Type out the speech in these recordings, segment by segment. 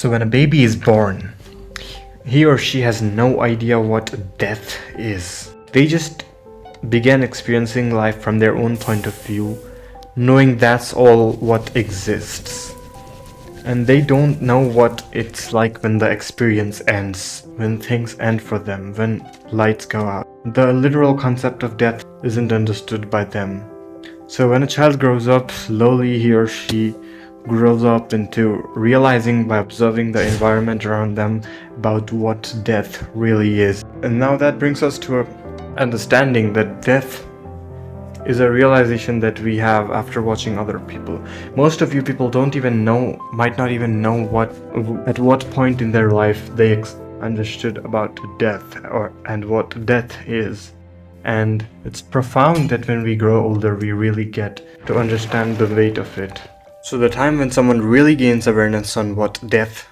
So when a baby is born, he or she has no idea what death is. They just begin experiencing life from their own point of view, knowing that's all what exists. And they don't know what it's like when the experience ends, when things end for them, when lights go out. The literal concept of death isn't understood by them. So when a child grows up, slowly he or she grows up into realizing by observing the environment around them about what death really is. And now that brings us to a understanding that death is a realization that we have after watching other people. Most of you people might not even know at what point in their life they understood about death and what death is. And it's profound that when we grow older, we really get to understand the weight of it. So the time when someone really gains awareness on what death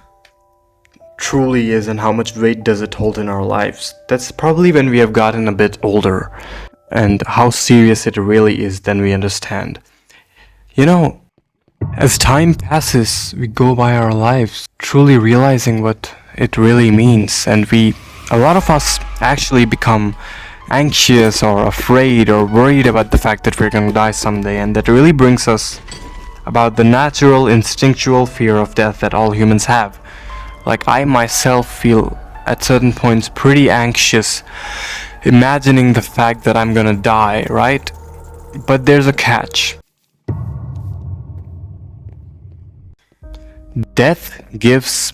truly is and how much weight does it hold in our lives, that's probably when we have gotten a bit older and how serious it really is then we understand. You know, as time passes, we go by our lives truly realizing what it really means, and a lot of us actually become anxious or afraid or worried about the fact that we're gonna die someday, and that really brings us about the natural instinctual fear of death that all humans have. Like, I myself feel at certain points pretty anxious imagining the fact that I'm gonna die, right? But there's a catch. Death gives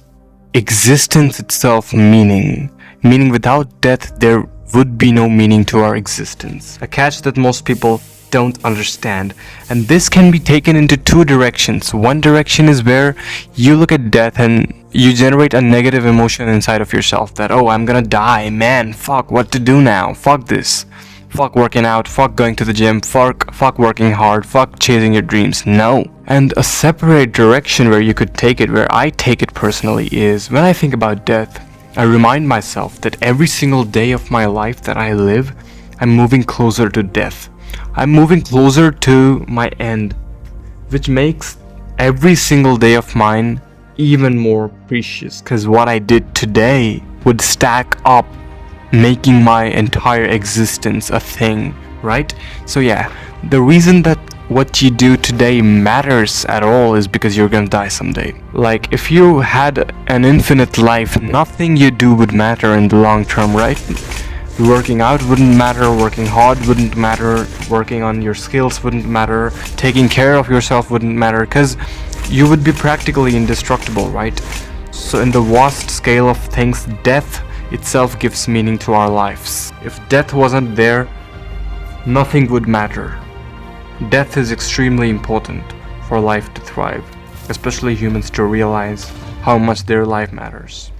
existence itself meaning. Meaning without death there would be no meaning to our existence. A catch that most people don't understand. And this can be taken into two directions. One direction is where you look at death and you generate a negative emotion inside of yourself that, oh, I'm gonna die, man, fuck, what to do now, fuck this, fuck working out, fuck going to the gym, fuck working hard, fuck chasing your dreams. No. And a separate direction where you could take it, where I take it personally, is when I think about death, I remind myself that every single day of my life that I live, I'm moving closer to death. I'm moving closer to my end, which makes every single day of mine even more precious, because what I did today would stack up making my entire existence a thing, right? So yeah, the reason that what you do today matters at all is because you're gonna die someday. Like, if you had an infinite life, nothing you do would matter in the long term, right? Working out wouldn't matter, working hard wouldn't matter, working on your skills wouldn't matter, taking care of yourself wouldn't matter, because you would be practically indestructible, right? So in the vast scale of things, death itself gives meaning to our lives. If death wasn't there, nothing would matter. Death is extremely important for life to thrive, especially humans to realize how much their life matters.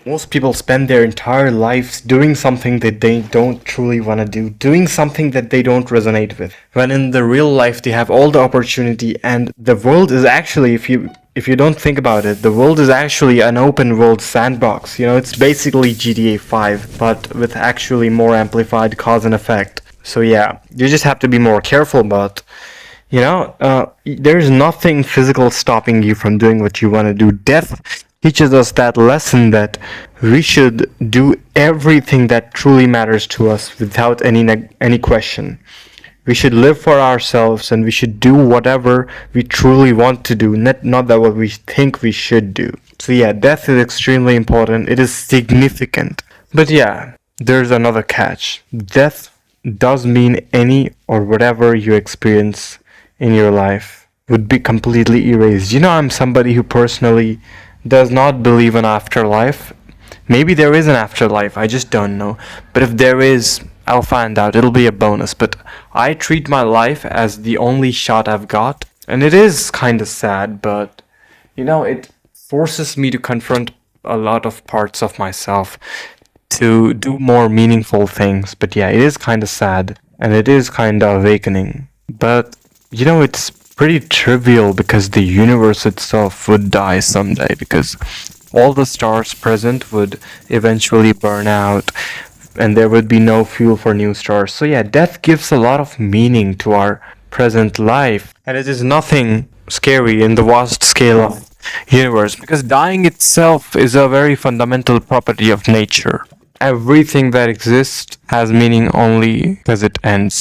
Most people spend their entire lives doing something that they don't truly want to do, doing something that they don't resonate with, when in the real life they have all the opportunity, and the world is actually, if you don't think about it, the world is actually an open world sandbox. You know, it's basically GTA 5, but with actually more amplified cause and effect. So yeah, you just have to be more careful, but there's nothing physical stopping you from doing what you want to do. Death teaches us that lesson, that we should do everything that truly matters to us without any question. We should live for ourselves, and we should do whatever we truly want to do, not that what we think we should do. So yeah, death is extremely important. It is significant. But yeah, there's another catch. Death does mean any or whatever you experience in your life would be completely erased. You know, I'm somebody who personally does not believe in afterlife. Maybe there is an afterlife, I just don't know. But if there is, I'll find out. It'll be a bonus. But I treat my life as the only shot I've got. And it is kind of sad, but it forces me to confront a lot of parts of myself, to do more meaningful things. But yeah, it is kind of sad, and it is kind of awakening. But it's pretty trivial, because the universe itself would die someday, because all the stars present would eventually burn out, and there would be no fuel for new stars. So yeah, death gives a lot of meaning to our present life, and it is nothing scary in the vast scale of universe, because dying itself is a very fundamental property of nature. Everything that exists has meaning only because it ends.